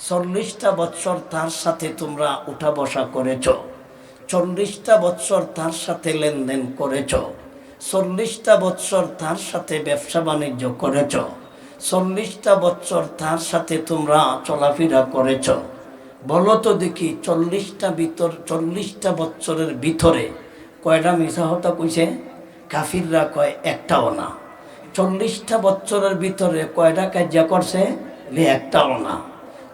40টা বৎসর তার সাথে তোমরা উঠা বসা করেছ, 40টা বৎসর তার সাথে লেনদেন করেছ, 40টা বৎসর তার সাথে ব্যবসা বাণিজ্য করেছ, 40টা বৎসর তার সাথে তোমরা চলাফেরা করেছ। বলো তো দেখি 40টা বৎসরের ভিতরে কয়টা মিশা হতা কইছে? কাফিররা কয় একটাও না। 40টা বৎসরের ভিতরে কয়টা কার্যা করছে? একটাও না।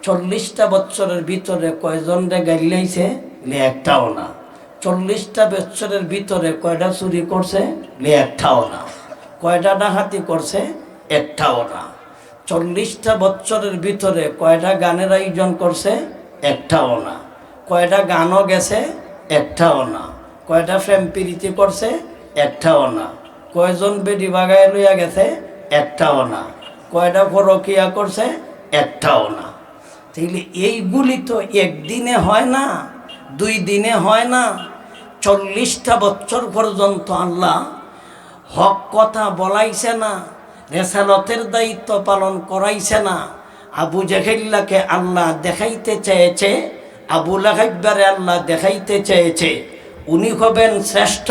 40টা বৎসরের ভিতরে কয়জন রে গাইলাইছে? একটাও না। 40টা বৎসরের ভিতরে কয়টা চুরি করছে? একটাও না। কয়টা ডাকাতি করছে? একটাও না। 40টা বৎসরের ভিতরে কয়টা গানের আয়োজন করছে? একটাও না। কয়টা গানও গেছে? একটাও না। কয়টা প্রেম প্রীতি করছে? একটাও না। কয়জন বেডি বাগায় লইয়া গেছে? একটাও না। কয়টা পরকিয়া করছে? একটাও না। তাইলে এইগুলি তো একদিনে হয় না, 2 দিনে হয় না। 40টা বছর পর্যন্ত আল্লাহ হক কথা বলাইছে না, রেসালতের দায়িত্ব পালন করাইছে না। আবু জাহেলকে আল্লাহ দেখাইতে চেয়েছে, আবু লাহাবকে আল্লাহ দেখাইতে চেয়েছে উনি হবেন শ্রেষ্ঠ।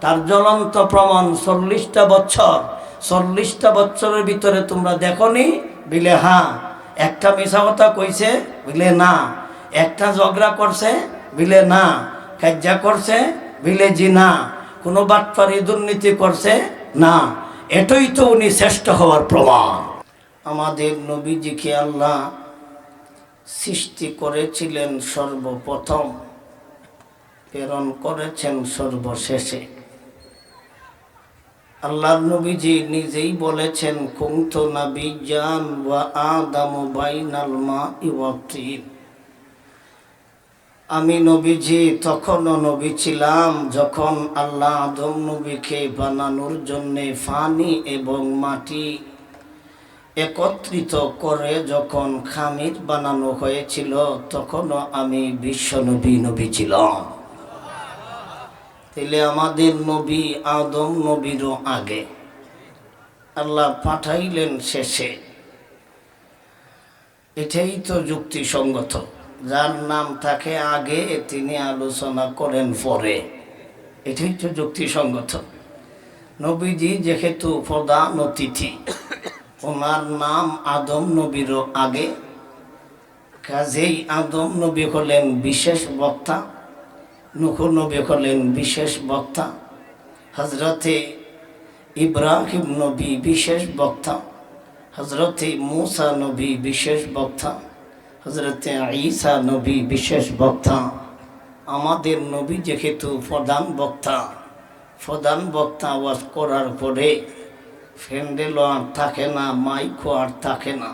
তার জ্বলন্ত প্রমাণ 40টা বছর। 40টা বছরের ভিতরে তোমরা দেখনি? বিলে হ্যাঁ। একটা মিশা কথা কইছে? বিলে না। একটা ঝগড়া করছে? বিলে না। কাজ্জা করছে? বিলে জি না। কোনো বাটপারি দুর্নীতি করছে? না। এটাই তো উনি শ্রেষ্ঠ হওয়ার প্রমাণ। আমাদের নবীজিকে আল্লাহ সৃষ্টি করেছিলেন সর্বপ্রথম, প্রেরণ করেছেন সর্বশেষে। আল্লাহর নবীজি নিজেই বলেছেন, কুনতু নাবিয়্যান ওয়া আদামু বাইনাল মাই ওয়াত তিন। আমি নবীজি তখনও নবী ছিলাম যখন আল্লাহ আদম নবীকে বানানোর জন্যে পানি এবং মাটি একত্রিত করে যখন খামির বানানো হয়েছিল, তখনও আমি বিশ্বনবী নবী ছিলাম। তাইলে আমাদের নবী আদম নবীরও আগে, আল্লাহ পাঠাইলেন শেষে। এটাই তো যুক্তিসঙ্গত। যার নাম থাকে আগে তিনি আলোচনা করেন পরে, এটাই তো যুক্তিসঙ্গত। নবীজি যেহেতু প্রধান অতিথি, ওনার নাম আদম নবীরও আগে, কাজেই আদম নবী হলেন বিশেষ বক্তা, নূহ নবী হলেন বিশেষ বক্তা, হজরতে ইব্রাহিম নবী বিশেষ বক্তা, হজরতে মূসা নবী বিশেষ বক্তা, হজরতে ঈসা নবী বিশেষ বক্তা। আমাদের নবী যেহেতু প্রধান বক্তা, প্রধান বক্তা ওয়াজ করার পরে ফ্যান্ডেলও আর থাকে না, মাইকও আর থাকে না।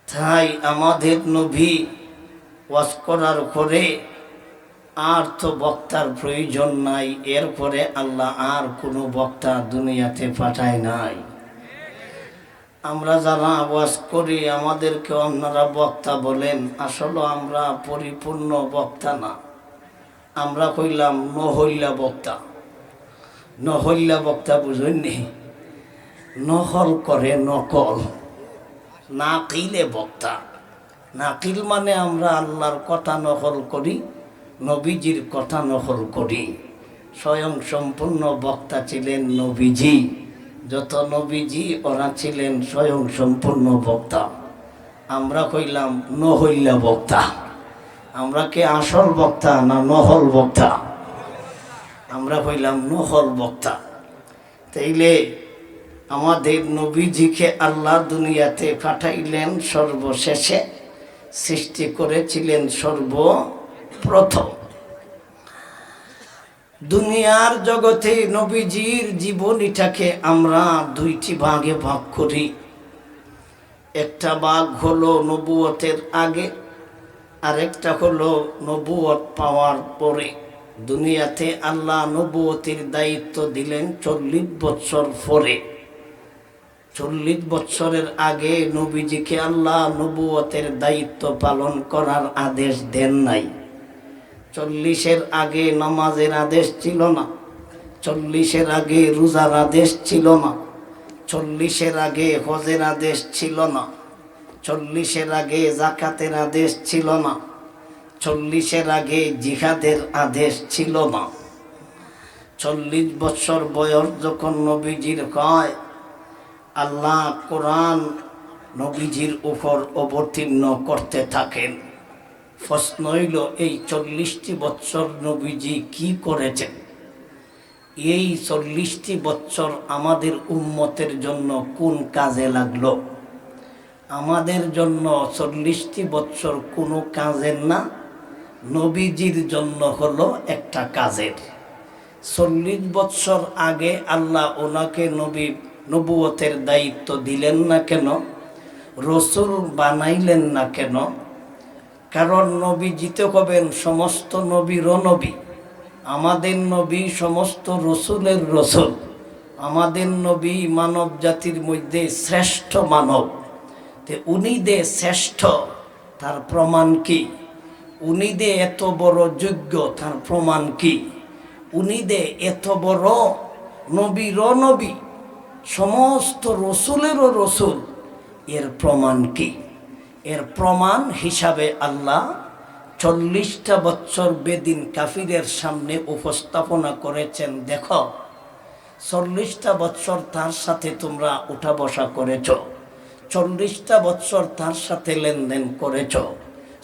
তাই আমাদের নবী ওয়াজ করার পরে আর তো বক্তার প্রয়োজন নাই। এরপরে আল্লাহ আর কোনো বক্তা দুনিয়াতে পাঠায় নাই। আমরা যারা ওয়াজ করি আমাদেরকে আপনারা বক্তা বলেন, আসলে আমরা পরিপূর্ণ বক্তা না। আমরা কইলাম নহল্লা বক্তা। নহল্লা বক্তা বুঝেননি? নহল করে নকল, নাকিলে বক্তা। নাকিল মানে আমরা আল্লাহর কথা নকল করি, নবীজির কথা নকল করি। স্বয়ং সম্পূর্ণ বক্তা ছিলেন নবীজি। যত নবীজি ওরা ছিলেন স্বয়ং সম্পূর্ণ বক্তা। আমরা কইলাম নহল্লা বক্তা। আমরা কে আসল বক্তা না নহল বক্তা? আমরা কইলাম নহল বক্তা। তাইলে আমাদের নবীজিকে আল্লাহ দুনিয়াতে পাঠাইলেন সর্বশেষে, সৃষ্টি করেছিলেন সর্বপ্রথম। দুনিয়ার জগতে নবীজির জীবনীটাকে আমরা 2টি ভাগে ভাগ করি। একটা ভাগ হলো নবুয়তের আগে, আরেকটা হলো নবুয়ত পাওয়ার পরে। দুনিয়াতে আল্লাহ নবুয়তের দায়িত্ব দিলেন 40 বছর পরে। 40 বছরের আগে নবীজিকে আল্লাহ নবুয়তের দায়িত্ব পালন করার আদেশ দেন নাই। 40-এর আগে নামাজের আদেশ ছিল না, 40-এর আগে রোজার আদেশ ছিল না, 40-এর আগে হজের আদেশ ছিল না, 40-এর আগে যাকাতের আদেশ ছিল না, 40-এর আগে জিহাদের আদেশ ছিল না। 40 বছর বয়স যখন নবীজির হয়, আল্লাহ কোরআন নবীজির উপর অবতীর্ণ করতে থাকেন। প্রশ্ন হইল, এই 40টি বছর নবীজি কি করেছেন? এই 40টি বছর আমাদের উম্মতের জন্য কোন কাজে লাগলো? আমাদের জন্য 40টি বছর কোনো কাজের না, নবীজির জন্য হলো একটা কাজের। 40 বছর আগে আল্লাহ ওনাকে নবুয়তের দায়িত্ব দিলেন না কেন? রসুল বানাইলেন না কেন? কারণ নবীজিতে হবেন সমস্ত নবীরও নবী। আমাদের নবী সমস্ত রসুলের রসুল। আমাদের নবী মানব জাতির মধ্যে শ্রেষ্ঠ মানব। তে উনি দে শ্রেষ্ঠ, তার প্রমাণ কি? উনি দে এত বড় যোগ্য, তার প্রমাণ কি? উনি দে এত বড় নবীরও নবী, সমস্ত রসুলেরও রসুল, এর প্রমাণ কি? এর প্রমাণ হিসাবে আল্লাহ 40টা বছর বেদিন কাফিরের সামনে উপস্থাপনা করেছেন। দেখো, 40টা বছর তার সাথে তোমরা উঠা বসা করেছ, 40টা বছর তার সাথে লেনদেন করেছ,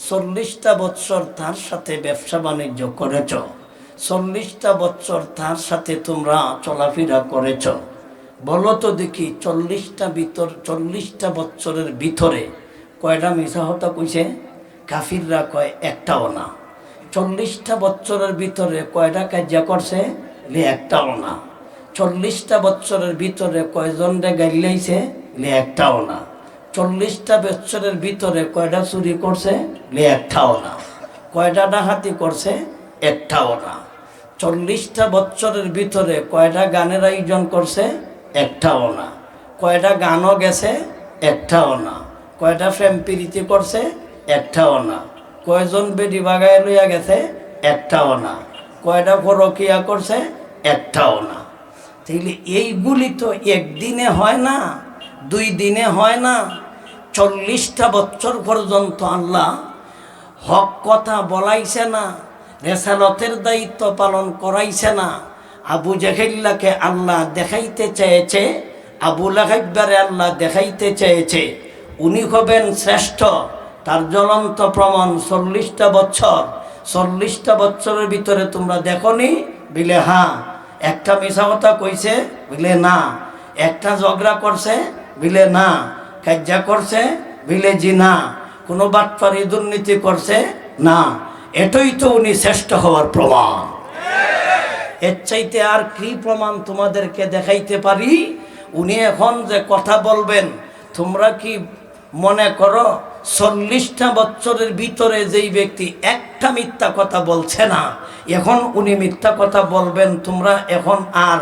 40টা বছর তার সাথে ব্যবসা বাণিজ্য করেছ, 40টা বছর তার সাথে তোমরা চলাফেরা করেছ। বলো তো দেখি, 40টা বছরের ভিতরে কয়টা মিশা হতা কইছে? কাফিররা কয় একটাও না। 40টা বছরের ভিতরে কয়টা কার্যা করছে? একটাও না। 40টা বছরের ভিতরে কয়জন রে গাইলাইছে? একটাও না। 40টা বছরের ভিতরে কয়টা চুরি করছে? একটাও না। কয়টা ডাকাতি করছে? একটাও না। 40টা বছরের ভিতরে কয়টা গানের আয়োজন করছে? একটাও না। কয়টা গানও গেছে? একটাও না। কয়টা প্রেম প্রীতি করছে? একটাও না। কয়জন বেডি বাগায় লইয়া গেছে? একটাও না। কয়টা পরকিয়া করছে? একটাও না। তাইলে এইগুলি তো একদিনে হয় না, 2 দিনে হয় না। 40টা বছর পর্যন্ত আল্লাহ হক কথা বলাইছে না, রেসালতের দায়িত্ব পালন করাইছে না। আবু জাহেলকে আল্লাহ দেখাইতে চেয়েছে, আবু লাহাবকে আল্লাহ দেখাইতে চেয়েছে উনি হবেন শ্রেষ্ঠ। তার জ্বলন্ত প্রমাণ 40টা বছর। 40টা বছরের ভিতরে তোমরা দেখনি? বিলে হ্যাঁ। একটা মিছা কথা কইছে? বিলে না। একটা ঝগড়া করছে? বিলে না। কাজ্জা করছে? বিলে জি না। কোনো বাটপারি দুর্নীতি করছে? না। এটাই তো উনি শ্রেষ্ঠ হওয়ার প্রমাণ। এর চাইতে আর কি প্রমাণ তোমাদেরকে দেখাইতে পারি? উনি এখন যে কথা বলবেন, তোমরা কি মনে করো 40টা বছরের ভিতরে যেই ব্যক্তি একটা মিথ্যা কথা বলছে না, এখন উনি মিথ্যা কথা বলবেন, তোমরা এখন আর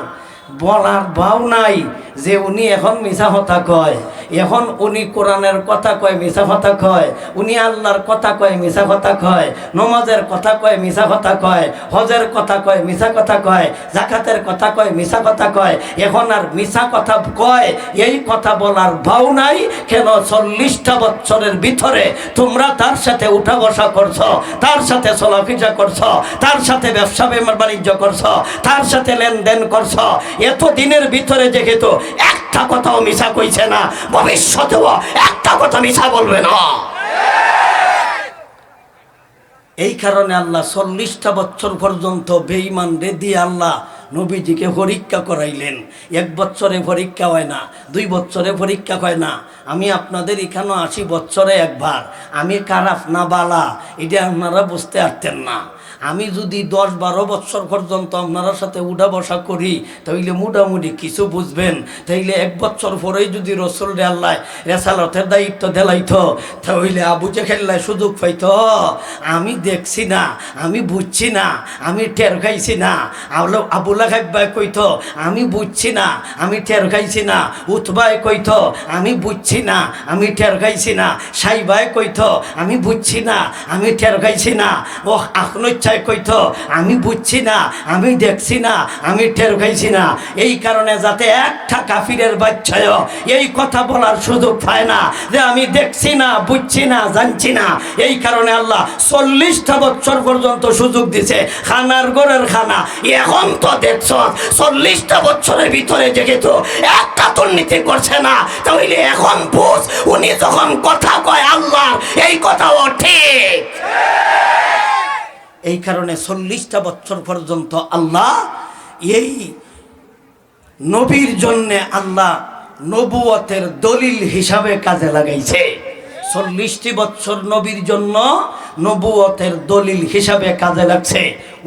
বলার ভাও নাই যে উনি এখন মিছা কথা কয়। এখন উনি কোরআনের কথা কয়, মিছা কথা কয়। উনি আল্লাহর কথা কয়, মিছা কথা কয়। নমাজের কথা কয়, মিছা কথা কয়। হজের কথা কয়, মিছা কথা কয়। জাকাতের কথা কয়, মিছা কথা কয়। এখন আর মিছা কথা কয়, এই কথা বলার ভাও নাই। কেন? 40টা বছরের ভিতরে তোমরা তার সাথে উঠা বসা করছো, তার সাথে চলাফেরা করছো, তার সাথে ব্যবসা বাণিজ্য করছো, তার সাথে লেনদেন করছো। এত দিনের ভিতরে যেহেতু একটা কথাও মিছা কইছে না, ভবিষ্যতেও একটা কথা মিছা বলবে না। এই কারণে আল্লাহ 40টা বছর পর্যন্ত বেঈমান রে দিয়ে আল্লাহ নবীজিকে পরীক্ষা করাইলেন। 1 বছরে পরীক্ষা হয় না, 2 বছরে পরীক্ষা হয় না। আমি আপনাদের এখানে 80 বছরে একবার। আমি খারাপ না বালা এটা আপনারা বুঝতে পারতেন না। আমি যদি 10-12 বছর পর্যন্ত আপনার সাথে উঠা বসা করি, তাইলে মোটামুটি কিছু বুঝবেন। তাইলে 1 বছর পরেই যদি রসুল রে আল্লাহ রেসালতের দায়িত্ব দিলাইতো, তাইলে আবু জাহেল সুযোগ পাইতো। আমি দেখছি না, আমি বুঝছি না, আমি টের খাইছি না। আবু লাহাব কইতো আমি বুঝছি না, আমি টের খাইছি না। উতবায় কইতো আমি বুঝছি না, আমি টের খাইছি না। সাইবায় কইতো আমি বুঝছি না, আমি টের খাইছি না। ও এখনো বাচ্চায় কইতো আমি বুঝছি না, আমি দেখছি না, আমি টের খাইছি না। এই কারণে যাতে একটা কাফিরের বাচ্চায় এই কথা বলার সুযোগ পায় না যে আমি দেখছি না, বুঝছি না, জানছি না। এই কারণে আল্লাহ 40টা বছর পর্যন্ত সুযোগ দিছে খানার ঘরের খানা। এখন তো দেখছ 40টা বছরের ভিতরে যেহেতু একটা দুর্নীতি করছে না, তাহলে এখন বুঝ উনি যখন কথা কয় আল্লাহ এই কথাও ঠিক। এই কারণে 40টা বছর পর্যন্ত আল্লাহ এই নবীর জন্য আল্লাহ নবুয়তের দলিল হিসাবে কাজে লাগাইছে। 40টি বছর নবীর জন্য নবুয়তের দলিল হিসাবে কাজে লাগছে,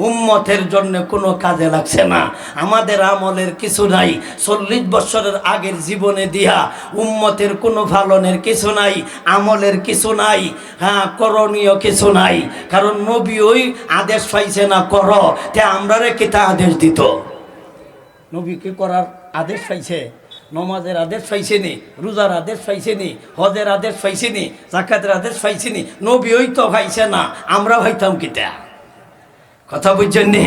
উম্মতের জন্য কোনো কাজে লাগছে না। আমাদের আমলের কিছু নাই, 40 বছরের আগের জীবনে দিয়া উম্মতের কোনো পালনের কিছু নাই, আমলের কিছু নাই, হ্যাঁ করণীয় কিছু নাই। কারণ নবী ওই আদেশ পাইছে না কর, তে আমরা রেখে তা আদেশ দিত। নবী কি করার আদেশ পাইছে? নমাজের আদেশ পাইছেনি, রোজার আদেশ পাইছেনি, হজের আদেশ পাইছেনি, যাকাতের আদেশ পাইছেনি। নবী ওই তো পাইছে না, আমরা হইতাম কিতা? কথা বুঝছেন নি?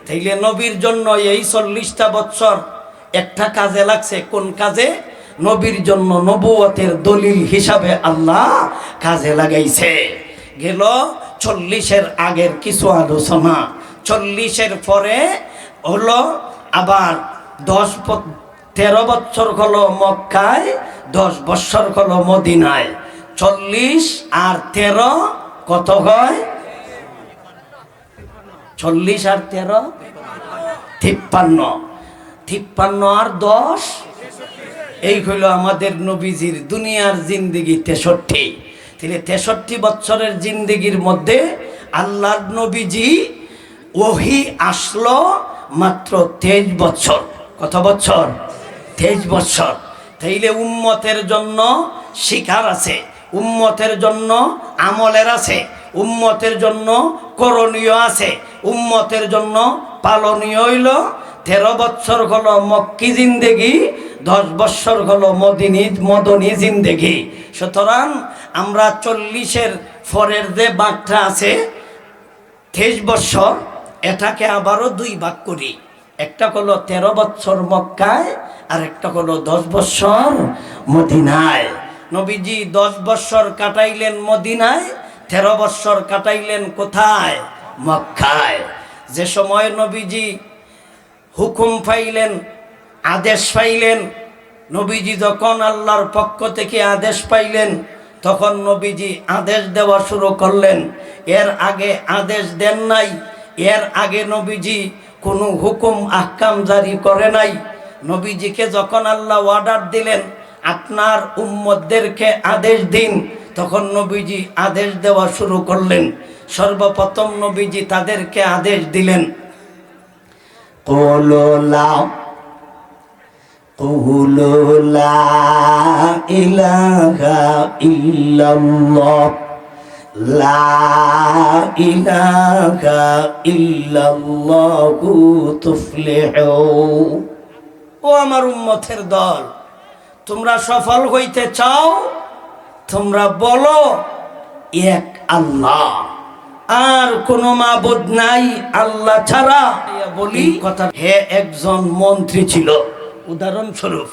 তাইলে নবীর জন্য এই 40টা বছর একটা কাজে লাগছে। কোন কাজে? নবীর জন্য নবুয়তের দলিল হিসাবে আল্লাহ কাজে লাগাইছে। গেল 40-এর আগের কিছু আলোচনা। 40-এর পরে হলো আবার 13 বছর হলো মক্কায়, 10 বছর হলো মদিনায়। 40 আর 13 কত হয়? 40 আর 13 53। 53 আর 10 এই হইল আমাদের নবীজির দুনিয়ার জিন্দেগি 63। তাহলে 63 বছরের জিন্দেগির মধ্যে আল্লাহর নবীজি ওহী আসলো মাত্র 23 বছর। কত বছর? 23 বছর। তাইলে উম্মতের জন্য শিকার আছে, উম্মতের জন্য আমলের আছে, উম্মতের জন্য করণীয় আছে, উম্মতের জন্য পালনীয় হইল 13 বছর হলো মক্কি জিন্দেগি, 10 বছর হলো মদনী জিন্দেগি। সুতরাং আমরা 40-এর পরের যে ভাগটা আছে 23 বছর, এটাকে আবারও 2 ভাগ করি। একটা হলো 13 বছর মক্কায়, আর একটা হলো 10 বছর মদিনায়। নবীজি 10 বছর কাটাইলেন মদিনায়, 13 বছর কাটাইলেন কোথায়? মক্কায়। যে সময় নবীজি হুকুম পাইলেন, আদেশ পাইলেন, নবীজি যখন আল্লাহর পক্ষ থেকে আদেশ পাইলেন তখন নবীজি আদেশ দেওয়া শুরু করলেন। এর আগে আদেশ দেন নাই, এর আগে নবীজি কোনো হুকুম আহকাম জারি করে নাই। নবীজিকে যখন আল্লাহ অর্ডার দিলেন আপনার উম্মতদেরকে আদেশ দিন, তখন নবীজি আদেশ দেওয়া শুরু করলেন। সর্বপ্রথম নবীজি তাদেরকে আদেশ দিলেন, কুলু লা ইলাহা ইল্লাল্লাহ, লা ইলাহা ইল্লাল্লাহু তুফলিহু। ও আমার উম্মতের দল, তোমরা সফল হইতে চাও, তোমরা বলো এক আল্লাহ, আর কোনো মাবুদ নাই আল্লাহ ছাড়া। বলি কথা, হে একজন মন্ত্রী ছিল, উদাহরণস্বরূপ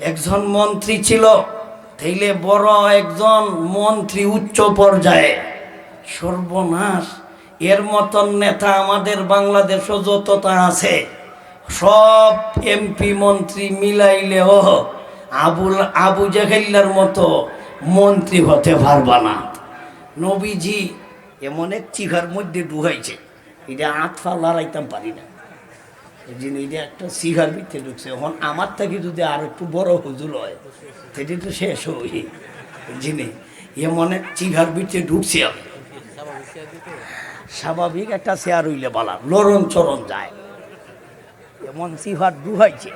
একজন মন্ত্রী ছিল। তাইলে বড় একজন মন্ত্রী উচ্চ পর্যায়ে, সর্বনাশ, এর মতন নেতা আমাদের বাংলাদেশও যতটা আছে সব এমপি মন্ত্রী মিলাইলেও আবু জাহেলের মতো মন্ত্রী হতে পারবা না। নবীজি এমন এক চিহার মধ্যে ডুবাইছে, এটা আটফা লড়াইতাম পারি না। যিনি এটা একটা সিহার ভিতরে ঢুকছে। এখন আমার থেকে যদি আর একটু বড় হুজুর হয় সেটি তো শেষ হই। যিনি এমন এক চিহার ভিতরে ঢুকছে, আমি স্বাভাবিক একটা চেয়ার হইলে বলা লড়ন চরণ যায়, এমন চিহার ডুবাইছে।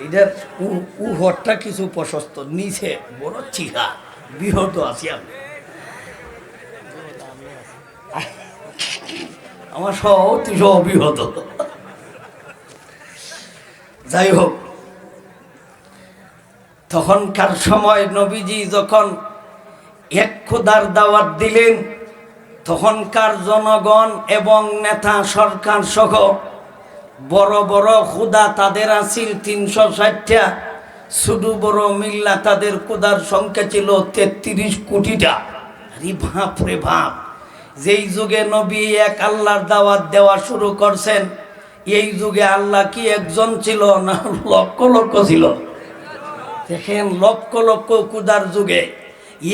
এটার উহরটা কিছু প্রশস্ত, নিচে বড় চিহা বৃহৎ আছি আমি। আমার সহ অবিহত। যাই হোক, তখনকার সময় নবীজি যখন এক খোদার দাওয়াত দিলেন। তখনকার জনগণ এবং নেতা সরকার সহ বড় বড় খোদা তাদের আছিল 360টা, ছোট বড় মিল্লা তাদের খোদার সংখ্যা ছিল 33 কোটিটা। আরে ভাব রে ভাব, যেই যুগে নবী এক আল্লাহর দাওয়াত দেওয়া শুরু করছেন, এই যুগে আল্লাহ কি একজন ছিল না লক্ষ লক্ষ ছিল? দেখেন, লক্ষ লক্ষ কুদার যুগে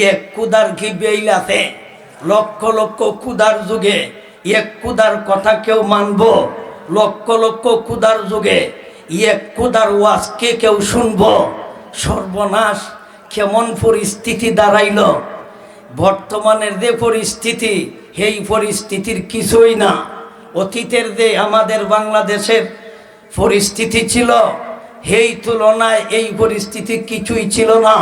এক কুদার কি বেইলাতে, লক্ষ লক্ষ কুদার যুগে এক কুদার কথা কেউ মানব? লক্ষ লক্ষ কুদার যুগে এক কুদার ওয়াজ কে কেউ শুনব? সর্বনাশ! কেমন পরিস্থিতি দাঁড়াইল! বর্তমানের যে পরিস্থিতি, এই পরিস্থিতির কিছুই না। অতীতের যে আমাদের বাংলাদেশের পরিস্থিতি ছিল, এই তুলনায় এই পরিস্থিতি কিছুই ছিল না।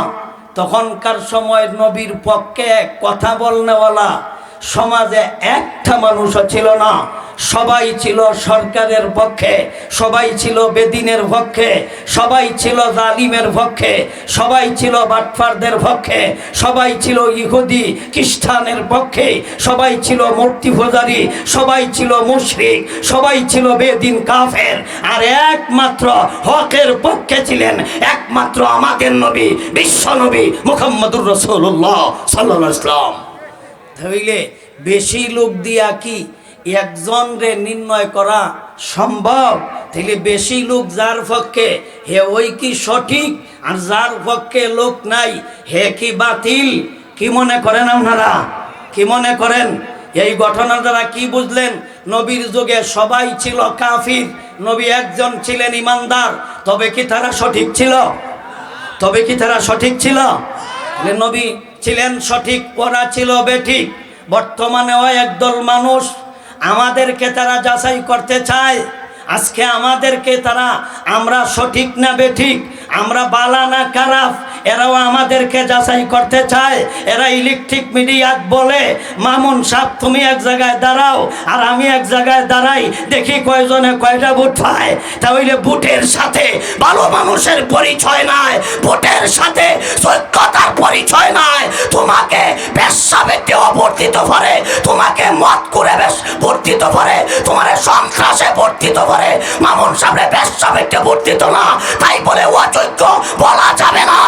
তখনকার সময় নবীর পক্ষে কথা বলনেওয়ালা সমাজে একটা মানুষও ছিল না। সবাই ছিল সরকারের পক্ষে, সবাই ছিল বেদিনের পক্ষে, সবাই ছিল জালিমের পক্ষে, সবাই ছিল বাটফারদের পক্ষে, সবাই ছিল ইহুদি খ্রিস্টানের পক্ষে, সবাই ছিল মূর্তি পূজারী, সবাই ছিল মুশরিক, সবাই ছিল বেদিন কাফের। আর একমাত্র হকের পক্ষে ছিলেন একমাত্র আমাদের নবী, বিশ্ব নবী মুহাম্মদুর রাসূলুল্লাহ সাল্লাল্লাহু আলাইহি ওয়াসাল্লাম। তাহলে বেশি লোক দিয়া কি একজন রে নির্ণয় করা সম্ভব? তাহলে বেশি লোক যার পক্ষে হে ওই কি সঠিক, আর যার পক্ষে লোক নাই হে কি বাতিল? কি মনে করেন আপনারা? কি মনে করেন? এই ঘটনা দ্বারা কি বুঝলেন? নবীর যুগে সবাই ছিল কাফির, নবী একজন ছিলেন ইমানদার। তবে কি তারা সঠিক ছিল? তবে কি তারা সঠিক ছিল? নবী ছিলেন সঠিক, ওরা ছিল বেঠিক। বর্তমানেও একদল মানুষ আমাদেরকে তারা যাচাই করতে চায়। আজকে আমাদেরকে তারা, আমরা সঠিক না বেঠিক, আমরা বালা না খারাপ, এরাও আমাদেরকে যাচাই করতে চায়। এরা ইলেকট্রিক মিডিয়াত বলে, মামুন সাহেব তুমি এক জায়গায় দাঁড়াও আর আমি এক জায়গায় দাঁড়াই, দেখি কয়জনে কয়টা ভোট পায়। তাহলে ভোটের সাথে ভালো মানুষের পরিচয় নাই, ভোটের সাথে সত্যতার পরিচয় নাই। তোমাকে বেশ্যাবৃত্তি অবর্তিত করে, তোমাকে মত করে বর্তিত করে, তোমার সন্ত্রাসে বর্তিত করে। মামুন সাহেব বেশ্যাবৃত্তি বর্তিত না, তাই বলে অযোগ্য বলা যাবে না।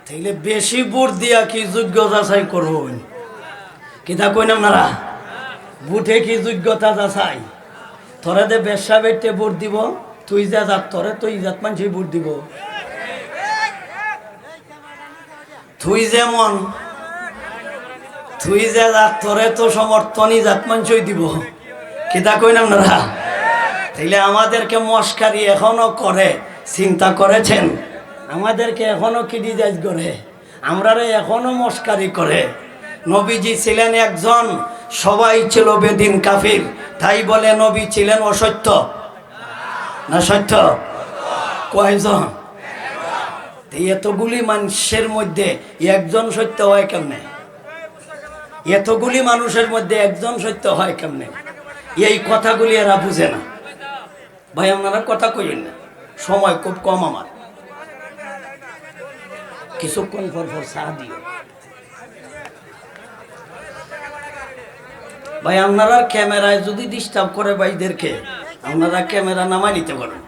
তাইলে বেশি ভোট দিয়া কি যোগ্য যাচাই করবেন? কিতা কইন আপনারা? ভোটে কি যোগ্যতা যাচাই? তোরা দে বেশ্যা বেটে ভোট দিব, তুই যা যাত তোরে তো ইজাত মানুষই ভোট দিব। তুই যেমন তুই যে যাত তোরে তো সমর্থনই জাত মানুষই দিব। কিতা কইন আপনারা? তাইলে আমাদেরকে মস্কারি এখনো করে, চিন্তা করেছেন? আমাদেরকে এখনো ক্রিটিসাইজ করে, আমরারে এখনো মস্কারি করে। নবীজি ছিলেন একজন, সবাই ছিল বেদিন কাফির, তাই বলে নবী ছিলেন অসত্য না সত্য? কয়জন? এতগুলি মানুষের মধ্যে একজন সত্য হয় কেমনে? এতগুলি মানুষের মধ্যে একজন সত্য হয় কেমনে? এই কথাগুলি এরা বুঝে না। ভাই আপনারা কথা কইবেন না, সময় খুব কম আমার, কিছুক্ষণ পর পর চা দিও। ভাই আপনারা ক্যামেরায় যদি ডিস্টার্ব করে ভাইদেরকে, আপনারা ক্যামেরা নামাই নিতে পারেন।